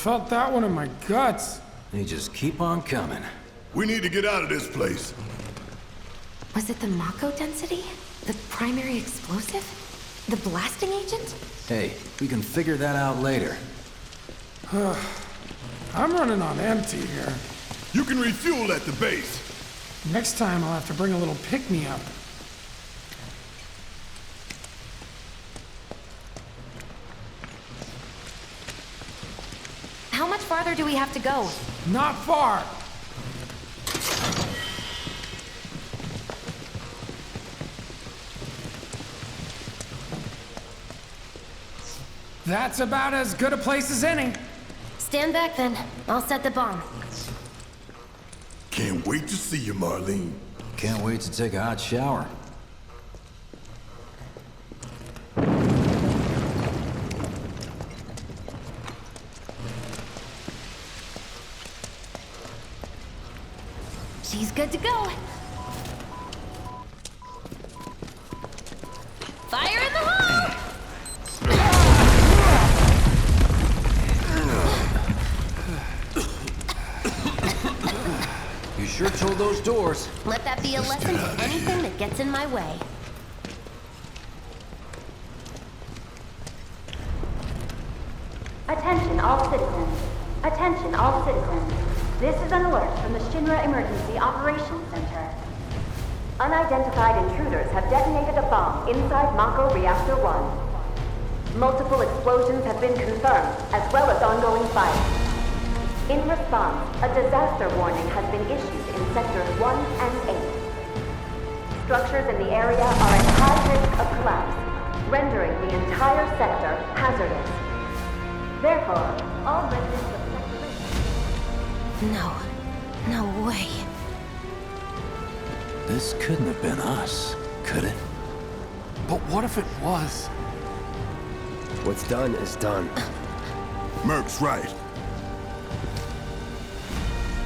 felt that one in my guts. They just keep on coming. We need to get out of this place. Was it the Mako density? The primary explosive? The blasting agent? Hey, we can figure that out later. I'm running on empty here. You can refuel at the base. Next time I'll have to bring a little pick-me-up. How much farther do we have to go? Not far. That's about as good a place as any. Stand back then. I'll set the bomb. Can't wait to see you, Marlene. Can't wait to take a hot shower. She's good to go. Fire in the hole! You sure told those doors. Let that be a lesson to anything that gets in my way. Attention all citizens. Attention all citizens. This is an alert from the Shinra Emergency Operations Center. Unidentified intruders have detonated a bomb inside Mako Reactor 1. Multiple explosions have been confirmed, as well as ongoing fire. In response, a disaster warning has been issued in Sectors 1 and 8. Structures in the area are at high risk of collapse, rendering the entire sector hazardous. Therefore, all residents of Sector... No way. This couldn't have been us, could it? But what if it was? What's done is done. Merc's right.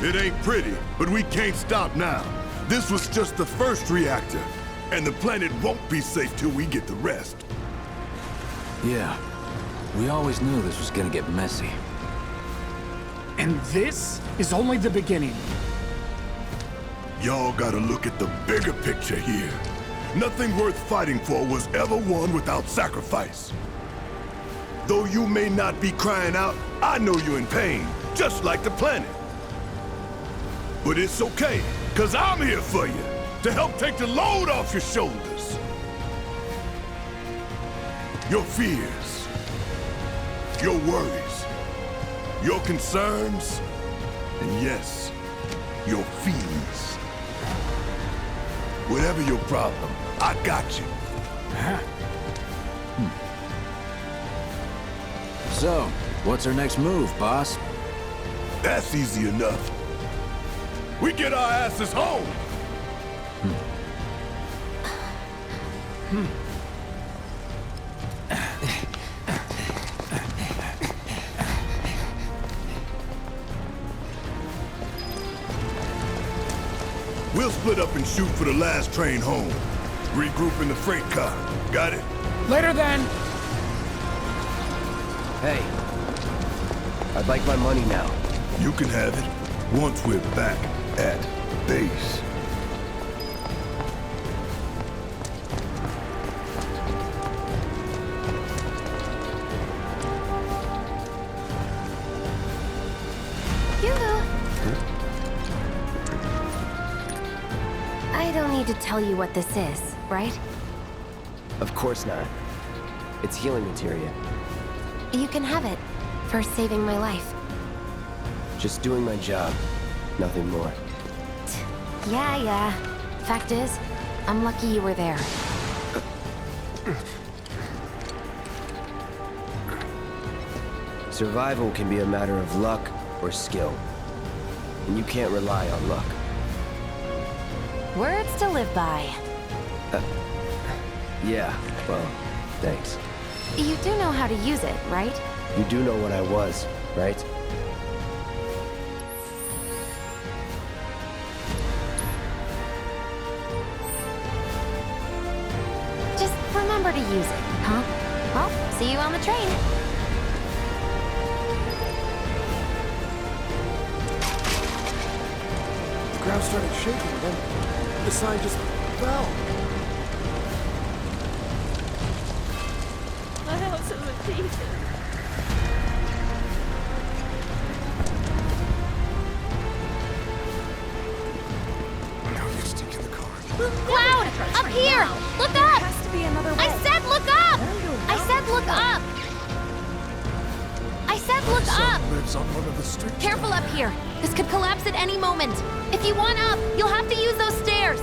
It ain't pretty, but we can't stop now. This was just the first reactor, and the planet won't be safe till we get the rest. Yeah. We always knew this was gonna get messy. And this is only the beginning. Y'all gotta look at the bigger picture here. Nothing worth fighting for was ever won without sacrifice. Though you may not be crying out, I know you're in pain, just like the planet. But it's okay, 'cause I'm here for you, to help take the load off your shoulders. Your fears, your worries, your concerns, and yes, your feelings. Whatever your problem, I got you. So, what's our next move, boss? That's easy enough. We get our asses home! We'll split up and shoot for the last train home. Regroup in the freight car. Got it? Later then. Hey, I'd like my money now. You can have it once we're back at base. Yoo-hoo! I don't need to tell you what this is, right? Of course not. It's healing materia. You can have it, for saving my life. Just doing my job, nothing more. Yeah. Fact is, I'm lucky you were there. Survival can be a matter of luck or skill. And you can't rely on luck. Words to live by. Yeah, well, thanks. You do know how to use it, right? You do know what I was, right? Just remember to use it, huh? Well, see you on the train. ground started shaking, then the sign just fell. My house is in pieces. Now you stick to the car. Cloud! Up here! Look up! Has to be another way. I said look up! I said look up! I said look up! Lives on one of the streets. Careful up here. This could collapse at any moment. If you want up, you'll have to use those stairs.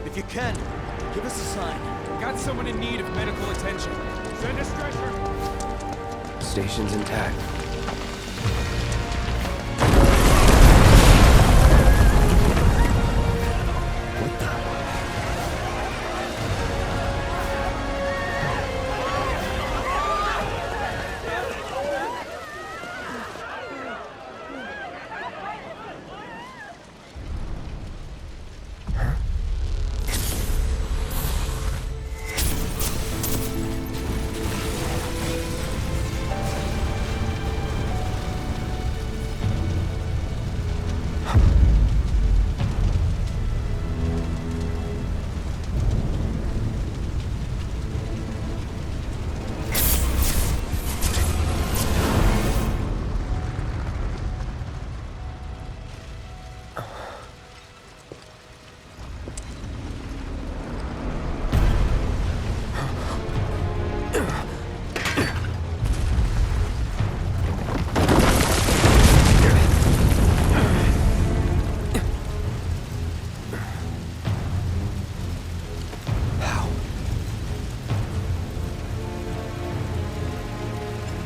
If you can, give us a sign. Got someone in need of medical attention. Send a stretcher. Station's intact.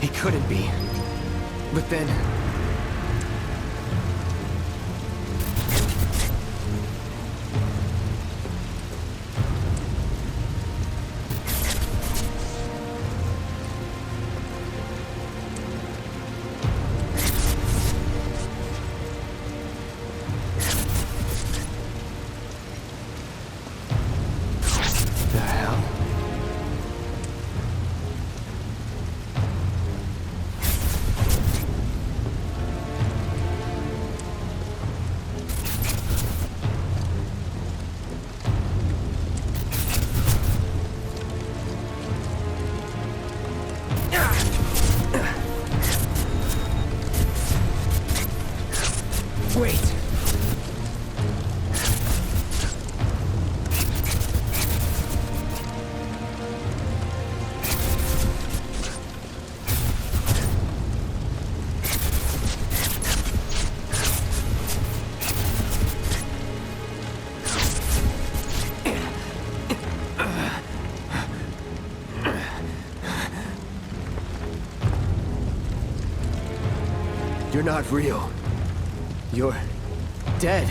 He couldn't be. But then... the hell? Wait. You're not real. You're dead.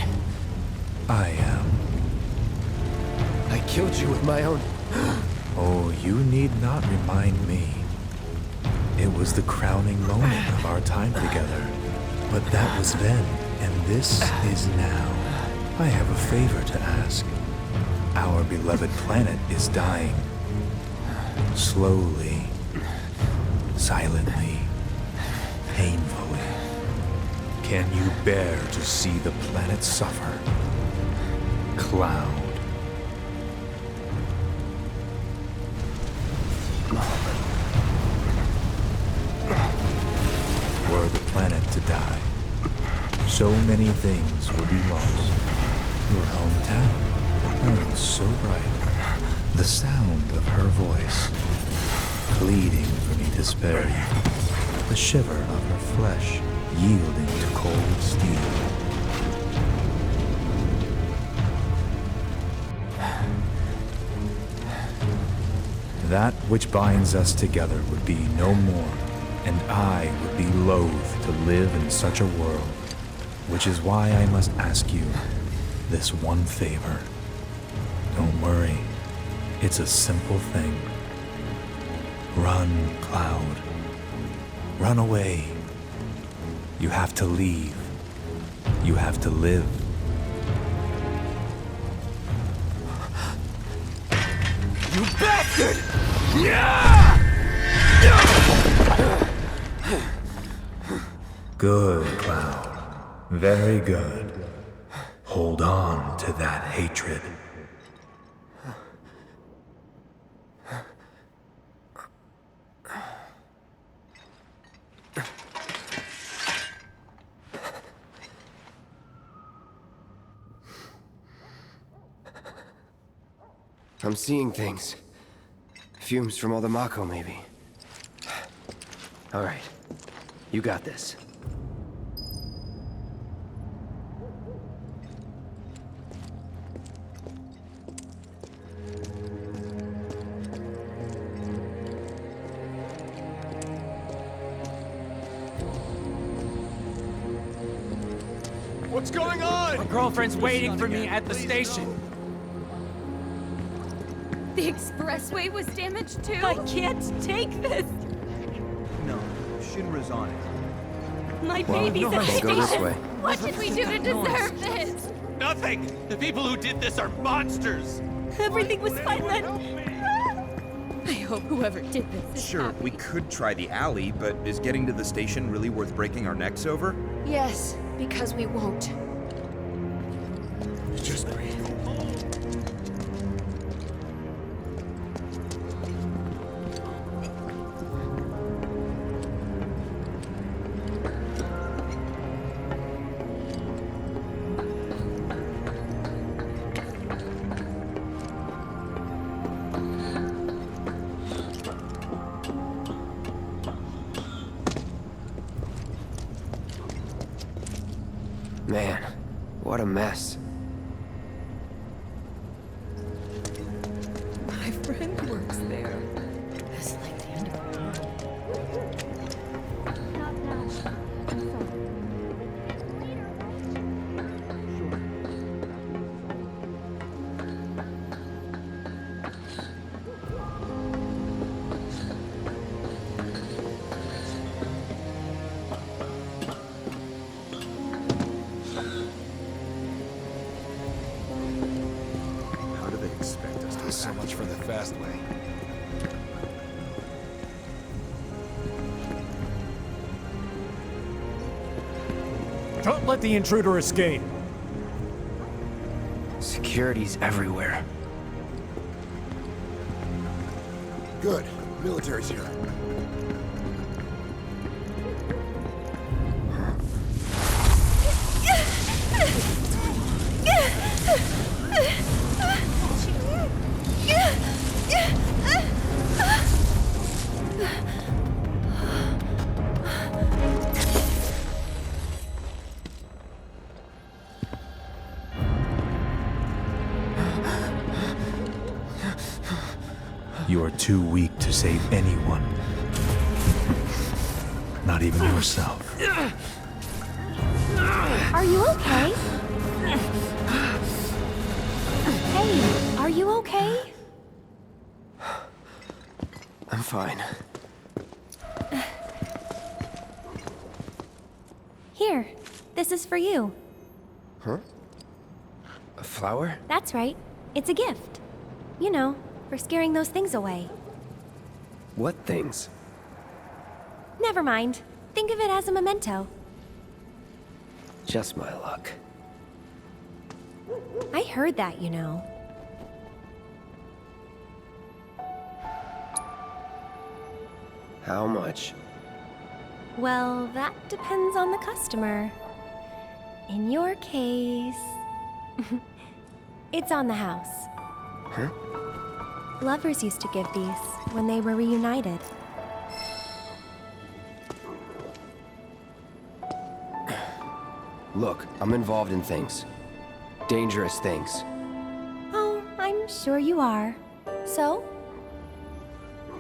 I am. I killed you with my own... Oh, you need not remind me. It was the crowning moment of our time together. But that was then, and this is now. I have a favor to ask. Our beloved planet is dying. Slowly. Silently. Painfully. Can you bear to see the planet suffer? Cloud. Were the planet to die, so many things would be lost. Your hometown, burned so bright. The sound of her voice, pleading for me to spare you. The shiver of her flesh, yielding to cold steel. That which binds us together would be no more, and I would be loath to live in such a world. Which is why I must ask you this one favor. Don't worry, it's a simple thing. Run, Cloud. Run away. You have to leave. You have to live. You bastard! Good, Cloud. Very good. Hold on to that hatred. I'm seeing things. Fumes from all the Mako, maybe. All right. You got this. What's going on? My girlfriend's waiting for me at the station. The expressway was damaged too? I can't take this! No, Shinra's on it. My Well, baby's at the let's go this station! way. What did we do to deserve this? Nothing! The people who did this are monsters! Everything was fine then. I hope whoever did this is Sure, we could try the alley, but is getting to the station really worth breaking our necks over? Yes, because we won't. Just breathe. Man, what a mess. My friend works there. This is like the end of the world. How do they expect us to So much for the fast way. Don't let the intruder escape. Security's everywhere. Good. Military's here. You are too weak to save anyone. Not even yourself. Are you okay? Hey, are you okay? I'm fine. Here, this is for you. Huh? A flower? That's right. It's a gift. You know, for scaring those things away. What things? Never mind. Think of it as a memento. Just my luck. I heard that, you know. How much? Well, that depends on the customer. In your case... it's on the house. Huh? Lovers used to give these when they were reunited. Look, I'm involved in things. Dangerous things. Oh, I'm sure you are. So?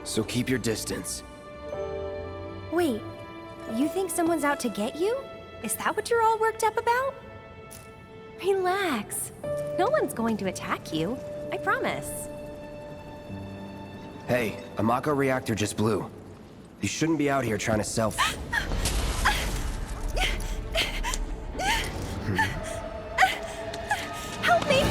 So keep your distance. Wait, you think someone's out to get you? Is that what you're all worked up about? Relax. No one's going to attack you. I promise. Hey, a Mako reactor just blew. You shouldn't be out here trying to self... Help me!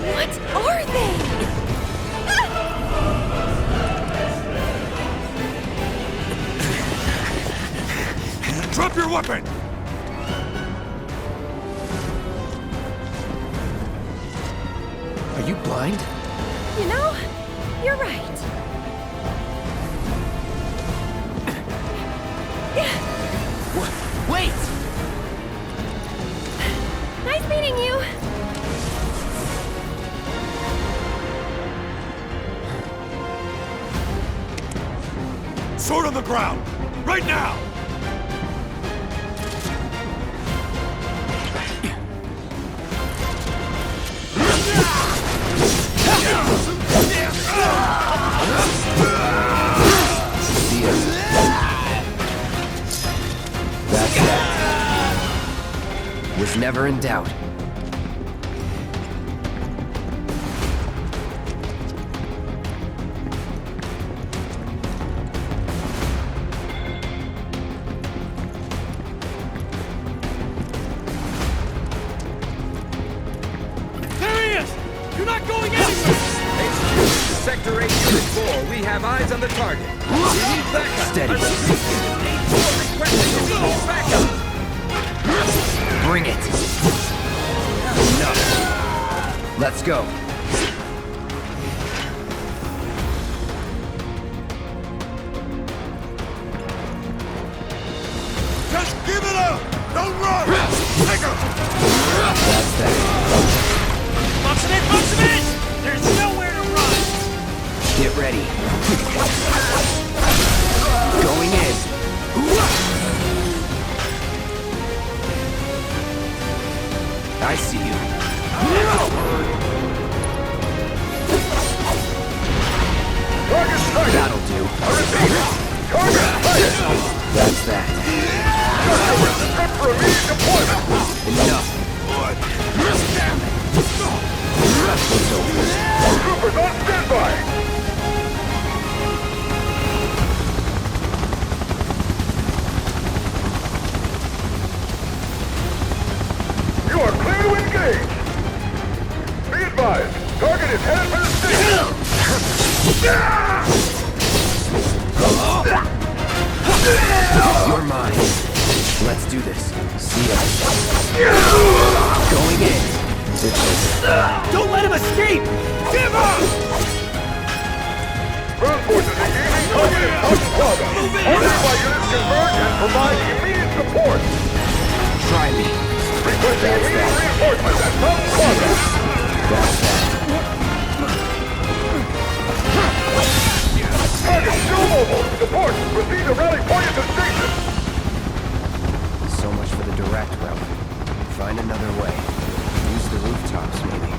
What are they? Drop your weapon! Are you blind? You know, you're right. Wait! Nice meeting you. Sword on the ground! Right now! That's that. Was never in doubt. There he is! You're not going anywhere! Sector 8, Unit 4, we have eyes on the target. We need backup. Steady. 8-4 requesting immediate backup. Bring it! Enough. Let's go. Just give it up! Don't run! Take her! That's that. Box him in! Box him in! There's nowhere to run! Get ready. Going in. I see you. That'll do. That's that. Enough. It's over. Troopers on standby! You are clear to engage! Be advised, target is headed for the station! You're mine. Let's do this. See ya. Going in. Don't let him escape! Give up! Ground forces engaging target in Hudson Plaza. All units converge and provide immediate support. Try me. Requesting immediate reinforcements at Hudson Plaza. That's that. Target still mobile. Support. Proceed to rally point at the station. So much for the direct route. Find another way. Use the rooftops, maybe.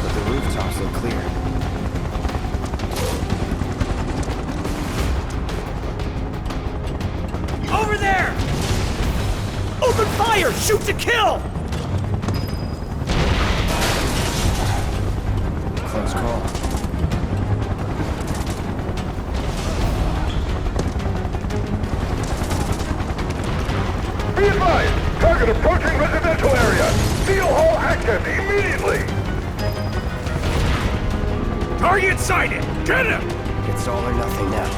But the rooftops look clear. Over there! Open fire! Shoot to kill! Close call. Be advised. Target approaching residential area. Steel hull active immediately. Target sighted. Get him! It's all or nothing now.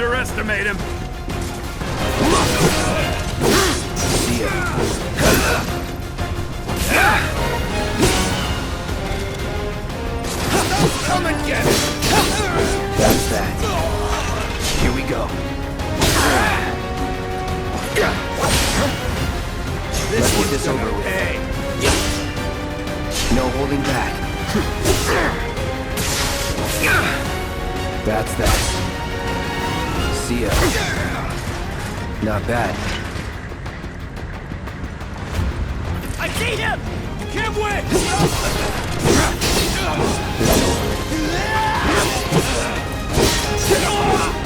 underestimate him. See ya. Come and get it! That's that. Here we go. Let's get this over with. No holding back. That's that. See ya. Not bad. I see him! Can't win!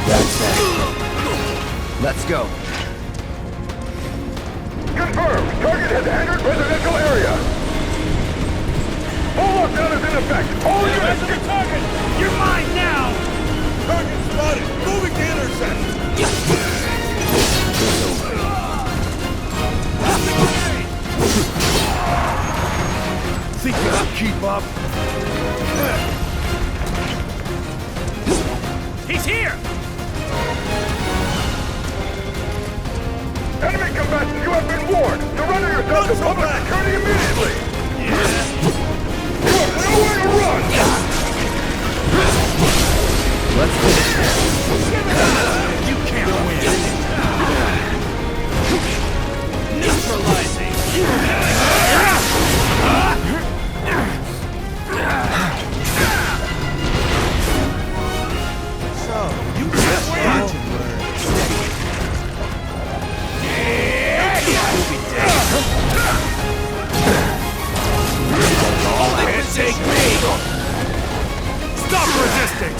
That's that. Let's go. Confirmed. Target has entered residential area. Full lockdown is in effect. All units the target! You're mine now! Target spotted. Moving to intercept. Think you can keep up? He's here! Enemy combatants, you have been warned. Surrender yourself to public security immediately. You have nowhere to run. Let's finish this. You can't win! Neutralizing! So, you can't win. All they can take me! Stop resisting!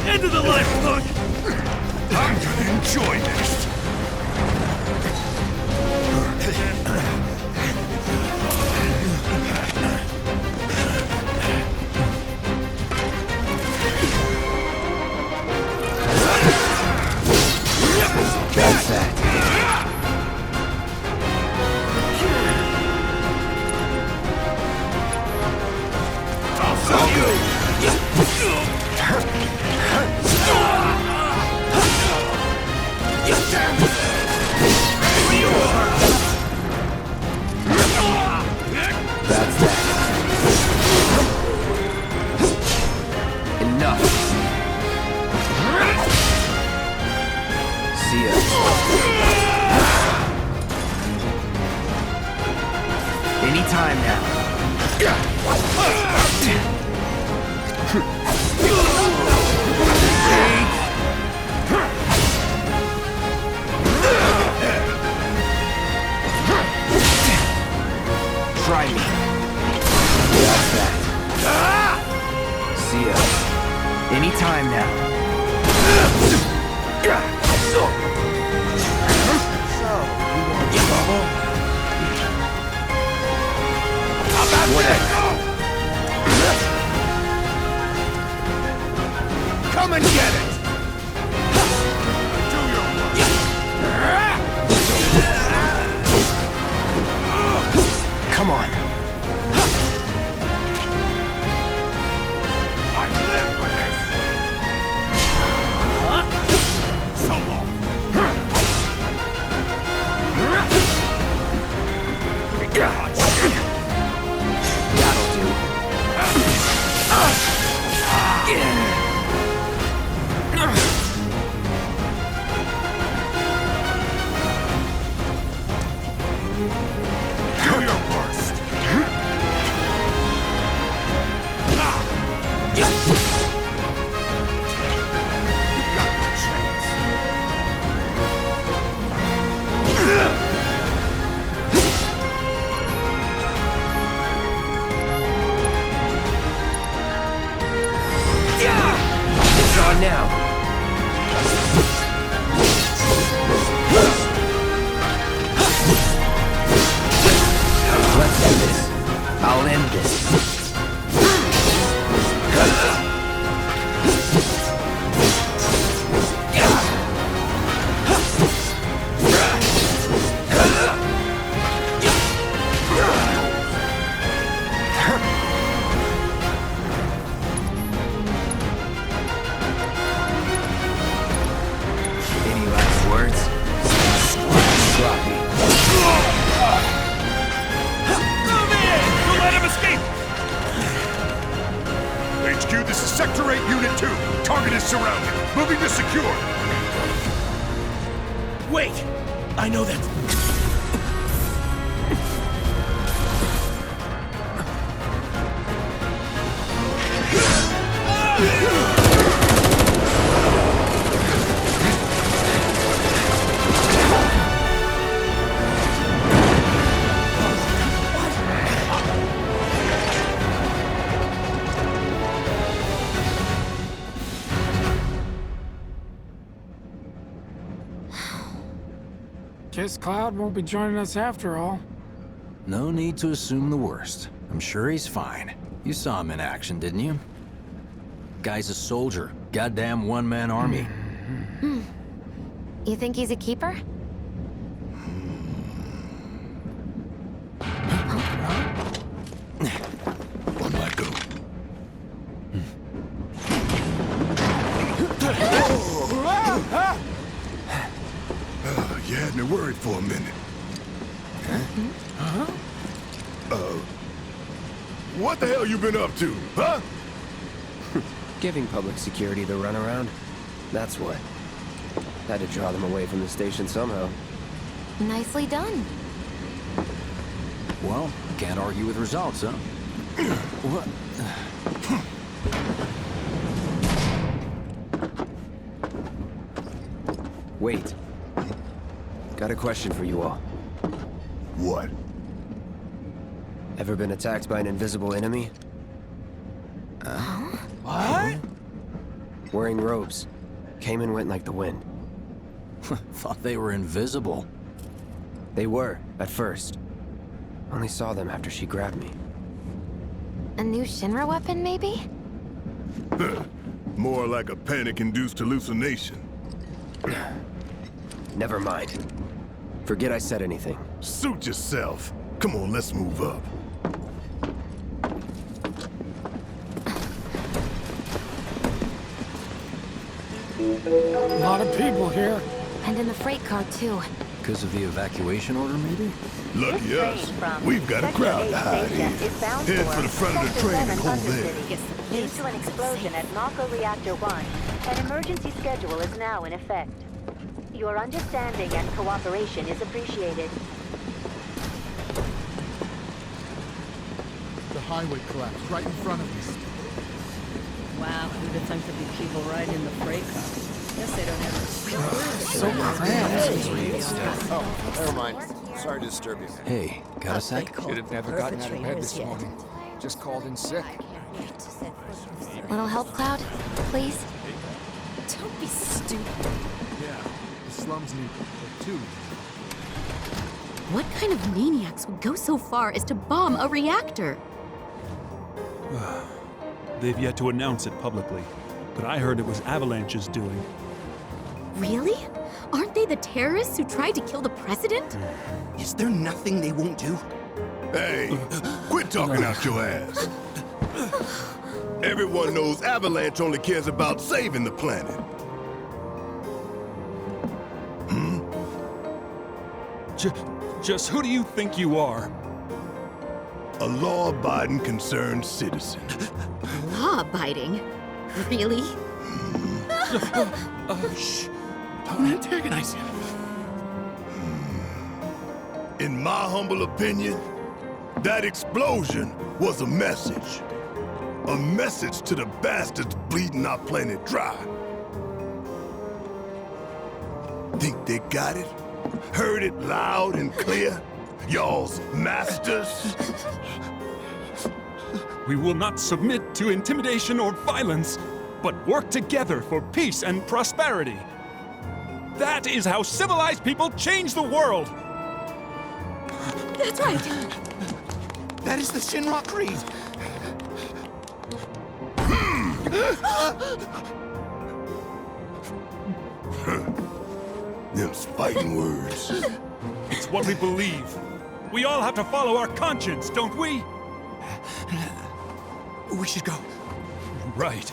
End of the life hook! I'm gonna enjoy this. That's that. All good. That's that. Enough. See ya. Anytime now. Try me. That's that. See ya. Anytime now. Whatever. Come and get it. Do your work. Come on. I live with this. So long. That'll do. Do your worst. It's on now. Let's do this. I'll end this. surrounded. Moving to secure. Wait! I know that. Guess Cloud won't be joining us after all. No need to assume the worst. I'm sure he's fine. You saw him in action, didn't you? Guy's a soldier. Goddamn one-man army. You think he's a keeper? One might go. You had me worried for a minute. What the hell you been up to, huh? Giving public security the runaround. That's what. Had to draw them away from the station somehow. Nicely done. Well, can't argue with results, huh? What? Wait. Got a question for you all. What? Ever been attacked by an invisible enemy? What? Wearing robes. Came and went like the wind. Thought they were invisible. They were, at first. Only saw them after she grabbed me. A new Shinra weapon, maybe? More like a panic-induced hallucination. Never mind. Forget I said anything. Suit yourself. Come on, let's move up. A lot of people here. And in the freight car, too. Because of the evacuation order, maybe? Lucky us. We've got a crowd to hide in. Head for the front of the train and hold there. Due to an explosion at Mako Reactor 1, an emergency schedule is now in effect. Your understanding and cooperation is appreciated. The highway collapsed right in front of us. Wow, who'd have thunk there'd be people riding the freight car? Guess they don't have So cramped. Oh, never mind. Sorry to disturb you. Hey, got a sec? Should have never gotten out of bed this morning. Just called in sick. Little help, Cloud? Please? Don't be stupid. Yeah, the slums need too. What kind of maniacs would go so far as to bomb a reactor? They've yet to announce it publicly, but I heard it was Avalanche's doing. Really? Aren't they the terrorists who tried to kill the president? Is there nothing they won't do? Hey, quit talking out your ass. Everyone knows Avalanche only cares about saving the planet. Just who do you think you are? A law-abiding concerned citizen. Law-abiding? Really? Shh. Don't antagonize him. In my humble opinion, that explosion was a message. A message to the bastards bleeding our planet dry. Think they got it? Heard it loud and clear? Y'all's masters? We will not submit to intimidation or violence, but work together for peace and prosperity. That is how civilized people change the world! That's right! That is the Shinra Creed! Them's fighting words. It's what we believe. We all have to follow our conscience, don't we? We should go. Right.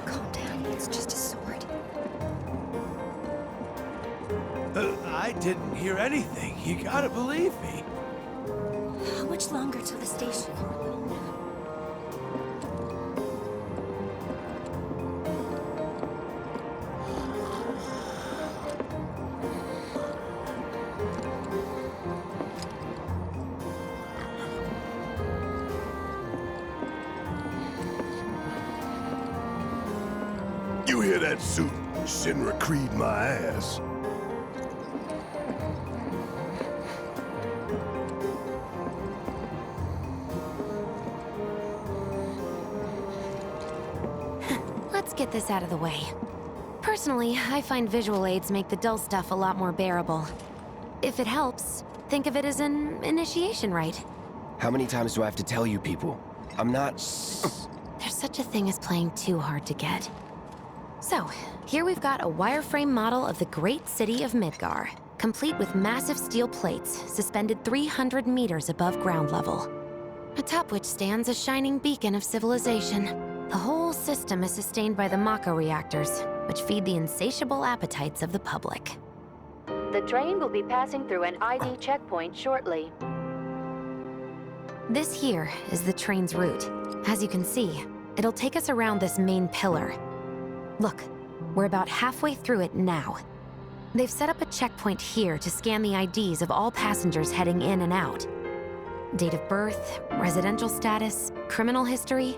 Calm down, it's just a sword. I didn't hear anything. You gotta believe me. How much longer to the station? You hear that suit? Shinra Creed my ass. Let's get this out of the way. Personally, I find visual aids make the dull stuff a lot more bearable. If it helps, think of it as an initiation rite. How many times do I have to tell you people? I'm not... There's such a thing as playing too hard to get. So, here we've got a wireframe model of the great city of Midgar, complete with massive steel plates suspended 300 meters above ground level, atop which stands a shining beacon of civilization. The whole system is sustained by the Mako reactors, which feed the insatiable appetites of the public. The train will be passing through an ID checkpoint shortly. This here is the train's route. As you can see, it'll take us around this main pillar. Look, we're about halfway through it now. They've set up a checkpoint here to scan the IDs of all passengers heading in and out. Date of birth, residential status, criminal history,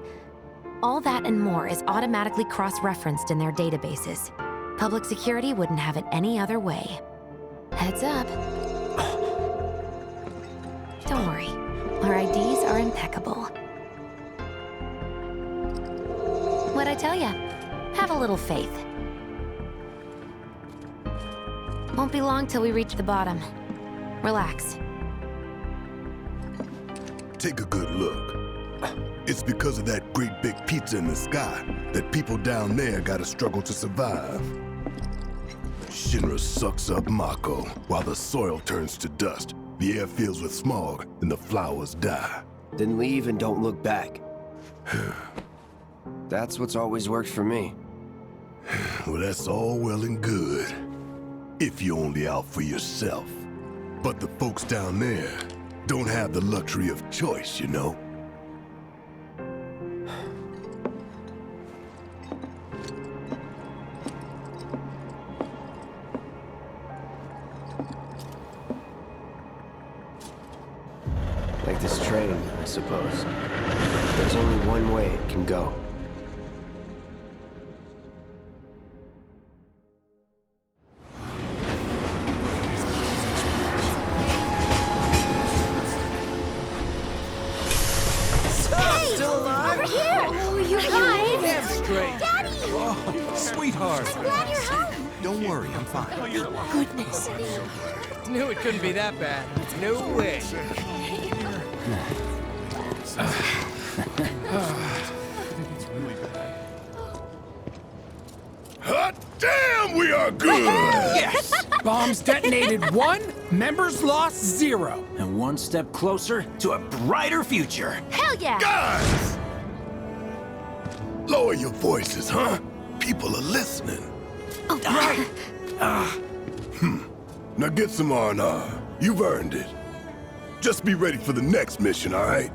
all that and more is automatically cross-referenced in their databases. Public security wouldn't have it any other way. Heads up. Don't worry, our IDs are impeccable. What'd I tell ya? Have a little faith. Won't be long till we reach the bottom. Relax. Take a good look. It's because of that great big pizza in the sky that people down there gotta struggle to survive. Shinra sucks up Mako while the soil turns to dust, the air fills with smog, and the flowers die. Then leave and don't look back. That's what's always worked for me. Well, that's all well and good. If you're only out for yourself. But the folks down there don't have the luxury of choice, you know? Like this train, I suppose. There's only one way it can go. Sweetheart! I'm glad you're home! Don't worry, I'm fine. Oh, goodness. Knew it couldn't be that bad. No way. Hot damn, we are good! Yes! Bombs detonated 1, members lost 0. And one step closer to a brighter future. Hell yeah! Guys! Lower your voices, huh? People are listening. Oh, right. Now get some R&R. You've earned it. Just be ready for the next mission, all right?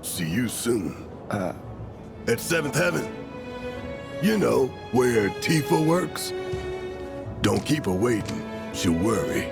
See you soon. At 7th Heaven. You know, where Tifa works. Don't keep her waiting. She'll worry.